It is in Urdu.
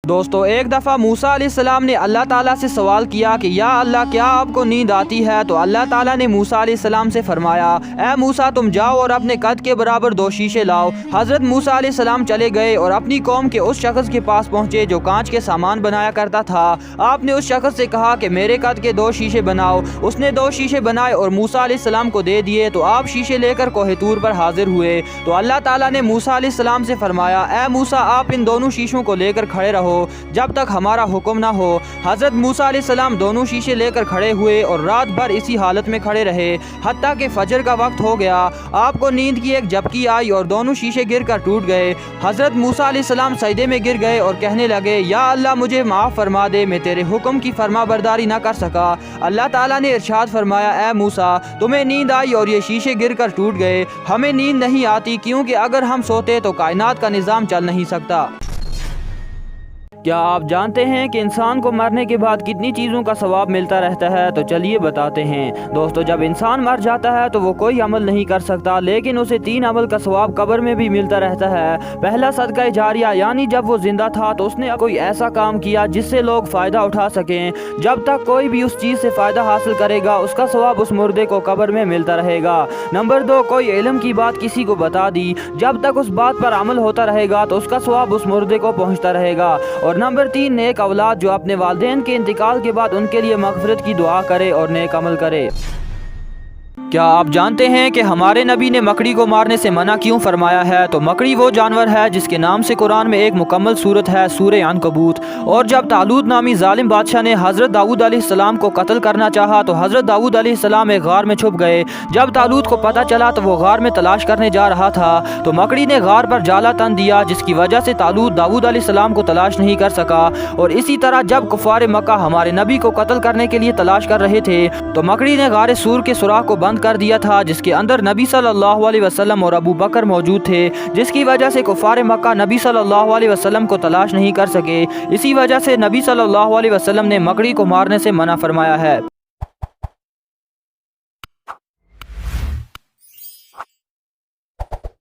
دوستو ایک دفعہ موسیٰ علیہ السلام نے اللہ تعالیٰ سے سوال کیا کہ یا اللہ کیا آپ کو نیند آتی ہے؟ تو اللہ تعالیٰ نے موسیٰ علیہ السلام سے فرمایا اے موسیٰ تم جاؤ اور اپنے قد کے برابر 2 شیشے لاؤ۔ حضرت موسیٰ علیہ السلام چلے گئے اور اپنی قوم کے اس شخص کے پاس پہنچے جو کانچ کے سامان بنایا کرتا تھا۔ آپ نے اس شخص سے کہا کہ میرے قد کے 2 شیشے بناؤ۔ اس نے 2 شیشے بنائے اور موسیٰ علیہ السلام کو دے دیے تو آپ شیشے لے کر کوہ طور پر حاضر ہوئے تو اللہ تعالیٰ نے موسیٰ علیہ السلام سے فرمایا اے موسیٰ آپ ان دونوں شیشوں کو لے کر کھڑے رہو جب تک ہمارا حکم نہ ہو۔ حضرت موسیٰ علیہ السلام دونوں شیشے لے کر کھڑے ہوئے اور رات بھر اسی حالت میں کھڑے رہے حتیٰ کہ فجر کا وقت ہو گیا۔ آپ کو نیند کی ایک جھپکی آئی اور دونوں شیشے گر کر ٹوٹ گئے۔ حضرت موسیٰ علیہ السلام سجدے میں گر گئے اور کہنے لگے یا اللہ مجھے معاف فرما دے، میں تیرے حکم کی فرما برداری نہ کر سکا۔ اللہ تعالیٰ نے ارشاد فرمایا اے موسیٰ تمہیں نیند آئی اور یہ شیشے گر کر ٹوٹ گئے، ہمیں نیند نہیں آتی کیونکہ اگر ہم سوتے تو کائنات کا نظام چل نہیں سکتا۔ کیا آپ جانتے ہیں کہ انسان کو مرنے کے بعد کتنی چیزوں کا ثواب ملتا رہتا ہے؟ تو چلیے بتاتے ہیں۔ دوستو جب انسان مر جاتا ہے تو وہ کوئی عمل نہیں کر سکتا لیکن اسے 3 عمل کا ثواب قبر میں بھی ملتا رہتا ہے۔ پہلا صدقہ جاریہ، یعنی جب وہ زندہ تھا تو اس نے کوئی ایسا کام کیا جس سے لوگ فائدہ اٹھا سکیں۔ جب تک کوئی بھی اس چیز سے فائدہ حاصل کرے گا اس کا ثواب اس مردے کو قبر میں ملتا رہے گا۔ نمبر 2، کوئی علم کی بات کسی کو بتا دی، جب تک اس بات پر عمل ہوتا رہے گا تو اس کا ثواب اس مردے کو پہنچتا رہے گا۔ اور نمبر 3، نیک اولاد جو اپنے والدین کے انتقال کے بعد ان کے لیے مغفرت کی دعا کرے اور نیک عمل کرے۔ کیا آپ جانتے ہیں کہ ہمارے نبی نے مکڑی کو مارنے سے منع کیوں فرمایا ہے؟ تو مکڑی وہ جانور ہے جس کے نام سے قرآن میں ایک مکمل سورت ہے، سورہ عنکبوت۔ اور جب طالوت نامی ظالم بادشاہ نے حضرت داؤد علیہ السلام کو قتل کرنا چاہا تو حضرت داؤد علیہ السلام ایک غار میں چھپ گئے۔ جب طالوت کو پتہ چلا تو وہ غار میں تلاش کرنے جا رہا تھا تو مکڑی نے غار پر جالا تن دیا جس کی وجہ سے طالوت داؤد علیہ السلام کو تلاش نہیں کر سکا۔ اور اسی طرح جب کفار مکہ ہمارے نبی کو قتل کرنے کے لیے تلاش کر رہے تھے تو مکڑی نے غار سور کے سوراخ کو بند کر دیا تھا جس کے اندر نبی صلی اللہ علیہ وسلم اور ابو بکر موجود تھے، جس کی وجہ سے کفار مکہ نبی صلی اللہ علیہ وسلم کو تلاش نہیں کر سکے۔ اسی وجہ سے نبی صلی اللہ علیہ وسلم نے مکڑی کو مارنے سے منع فرمایا ہے۔